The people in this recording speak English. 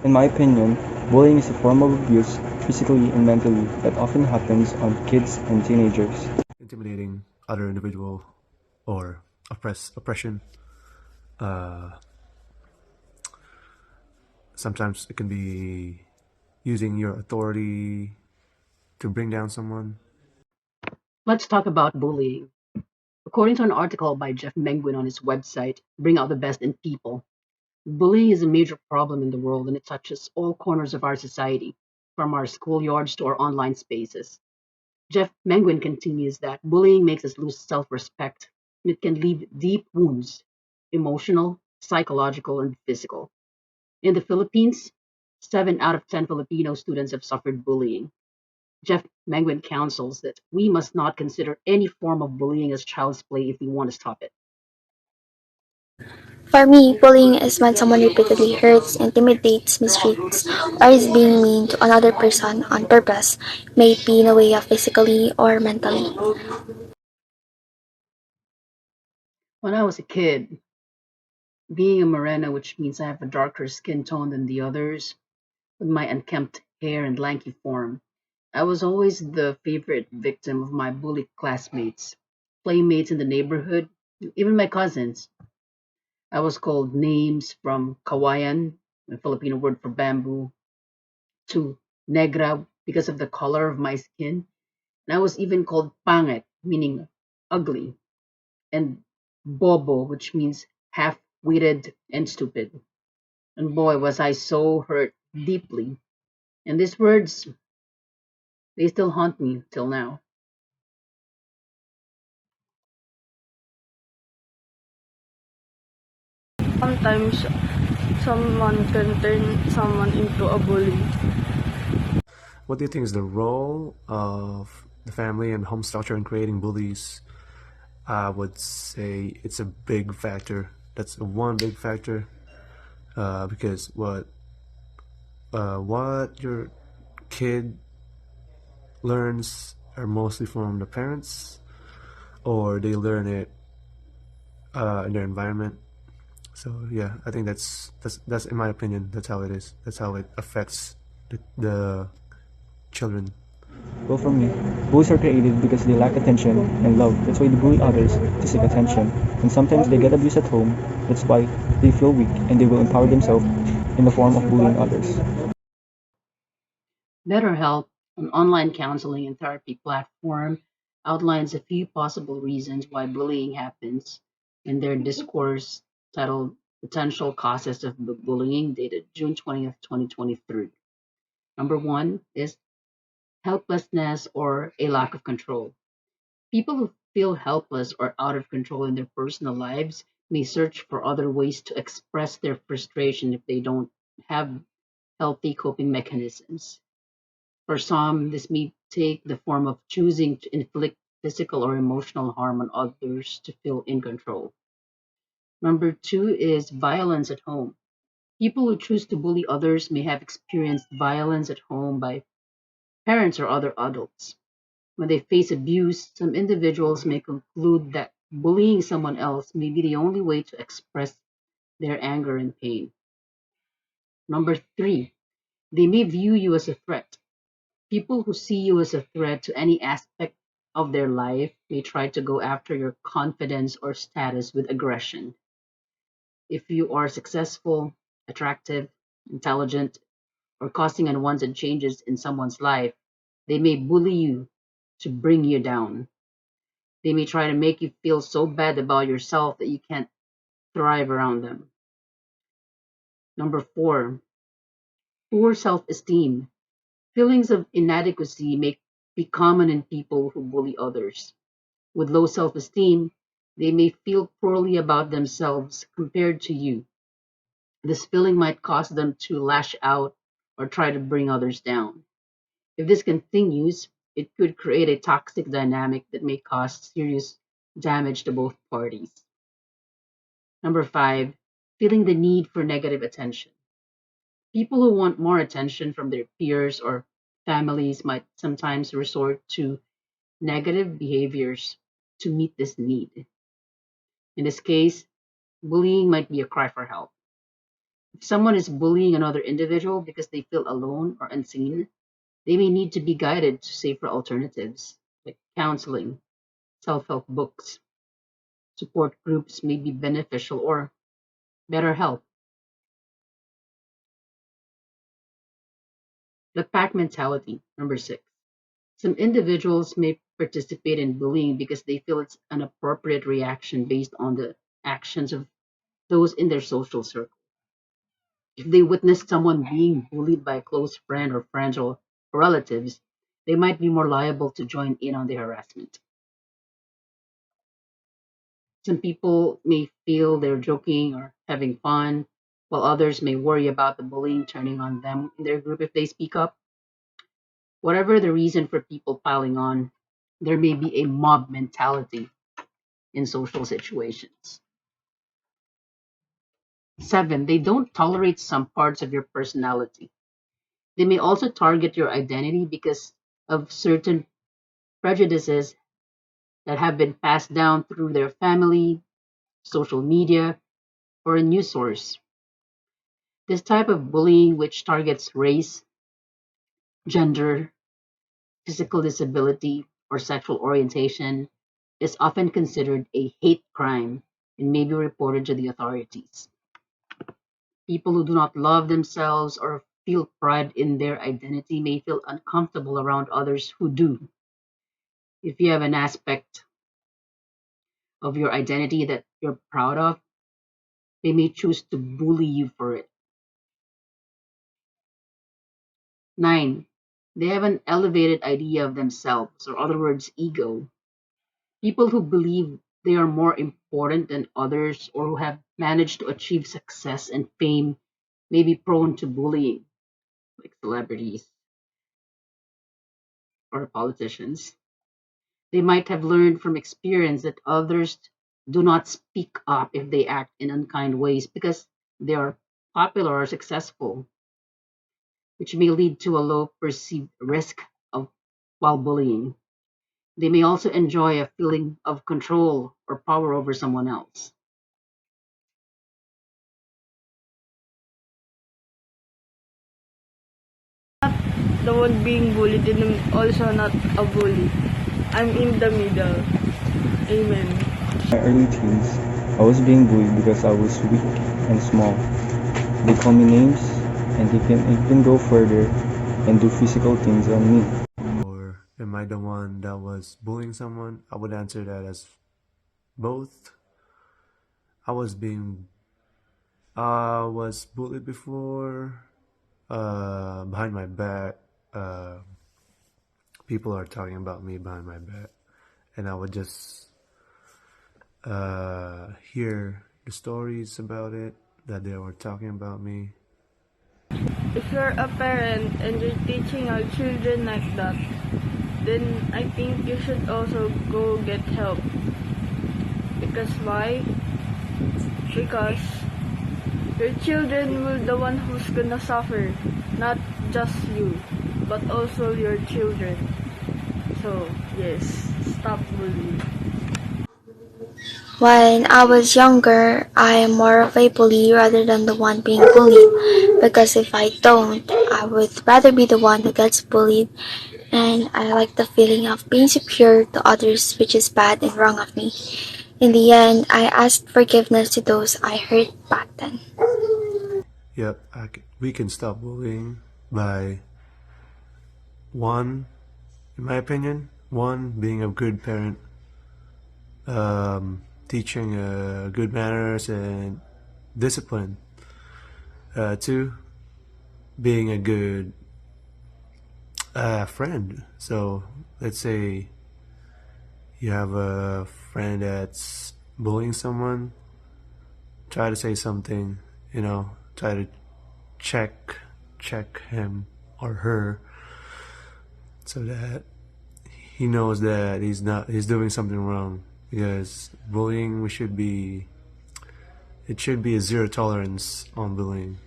In my opinion, bullying is a form of abuse, physically and mentally, that often happens on kids and teenagers. Intimidating other individual or oppression. Uh, Sometimes it can be using your authority to bring down someone. Let's talk about bullying. According to an article by Jeff Menguin on his website, Bring Out the Best in People, bullying is a major problem in the world and it touches all corners of our society, from our schoolyards to our online spaces. Jeff Menguin continues that bullying makes us lose self respect and it can leave deep wounds, emotional, psychological, and physical. In the Philippines, 7 out of 10 Filipino students have suffered bullying. Jeff Menguin counsels that we must not consider any form of bullying as child's play if we want to stop it. For me, bullying is when someone repeatedly hurts, intimidates, mistreats, or is being mean to another person on purpose, may it be in a way of physically or mentally. When I was a kid, being a morena, which means I have a darker skin tone than the others, with my unkempt hair and lanky form, I was always the favorite victim of my bully classmates, playmates in the neighborhood, even my cousins. I was called names from kawayan, a Filipino word for bamboo, to negra because of the color of my skin. And I was even called pangit, meaning ugly, and bobo, which means half-witted and stupid. And boy, was I so hurt deeply. And these words, they still haunt me till now. Sometimes someone can turn someone into a bully. What do you think is the role of the family and home structure in creating bullies? I would say it's a big factor. That's one big factor because what your kid learns are mostly from the parents, or they learn it in their environment. So yeah, I think that's in my opinion. That's how it is. That's how it affects the children. Well, for me, bullies are created because they lack attention and love. That's why they bully others to seek attention. And sometimes they get abused at home. That's why they feel weak and they will empower themselves in the form of bullying others. BetterHelp, an online counseling and therapy platform, outlines a few possible reasons why bullying happens in their discourse titled Potential Causes of Bullying, dated June 20th, 2023. Number one is helplessness or a lack of control. People who feel helpless or out of control in their personal lives may search for other ways to express their frustration if they don't have healthy coping mechanisms. For some, this may take the form of choosing to inflict physical or emotional harm on others to feel in control. Number two is violence at home. People who choose to bully others may have experienced violence at home by parents or other adults. When they face abuse, some individuals may conclude that bullying someone else may be the only way to express their anger and pain. Number three, they may view you as a threat. People who see you as a threat to any aspect of their life may try to go after your confidence or status with aggression. If you are successful, attractive, intelligent, or causing unwanted changes in someone's life, they may bully you to bring you down. They may try to make you feel so bad about yourself that you can't thrive around them. Number four, poor self esteem. Feelings of inadequacy may be common in people who bully others. With low self esteem, they may feel poorly about themselves compared to you. This feeling might cause them to lash out or try to bring others down. If this continues, it could create a toxic dynamic that may cause serious damage to both parties. Number five, feeling the need for negative attention. People who want more attention from their peers or families might sometimes resort to negative behaviors to meet this need. In this case, bullying might be a cry for help. If someone is bullying another individual because they feel alone or unseen, they may need to be guided to safer alternatives like counseling, self help books, support groups may be beneficial, or better help. The pack mentality, number six. Some individuals may participate in bullying because they feel it's an appropriate reaction based on the actions of those in their social circle. If they witness someone being bullied by a close friend or friends or relatives, they might be more liable to join in on the harassment. Some people may feel they're joking or having fun, while others may worry about the bullying turning on them in their group if they speak up. Whatever the reason for people piling on, there may be a mob mentality in social situations. Seven, they don't tolerate some parts of your personality. They may also target your identity because of certain prejudices that have been passed down through their family, social media, or a news source. This type of bullying, which targets race, gender, physical disability, or sexual orientation, is often considered a hate crime and may be reported to the authorities. People who do not love themselves or feel pride in their identity may feel uncomfortable around others who do. If you have an aspect of your identity that you're proud of, they may choose to bully you for it. Nine, they have an elevated idea of themselves, or other words, ego. People who believe they are more important than others or who have managed to achieve success and fame may be prone to bullying, like celebrities or politicians. They might have learned from experience that others do not speak up if they act in unkind ways because they are popular or successful, which may lead to a low perceived risk of while bullying. They may also enjoy a feeling of control or power over someone else. The one being bullied and I'm also not a bully. I'm in the middle. Amen. In my early teens, I was being bullied because I was weak and small. They call me names, and they can even go further and do physical things on me. Or am I the one that was bullying someone? I would answer that as both. I was being was bullied before, behind my back. People are talking about me behind my back, and I would just hear the stories about it that they were talking about me. If you're a parent and you're teaching our children like that, then I think you should also go get help. Because why? Because your children will the one who's gonna suffer, not just you, but also your children. So yes, stop bullying. When I was younger, I am more of a bully rather than the one being bullied, because if I don't, I would rather be the one who gets bullied, and I like the feeling of being superior to others, which is bad and wrong of me. In the end, I asked forgiveness to those I hurt back then. Yep, we can stop bullying by one, in my opinion, one being a good parent, teaching good manners and discipline. Two, being a good friend. So let's say you have a friend that's bullying someone, try to say something, try to check him or her so that he knows that he's doing something wrong, because bullying, it should be a zero tolerance on bullying.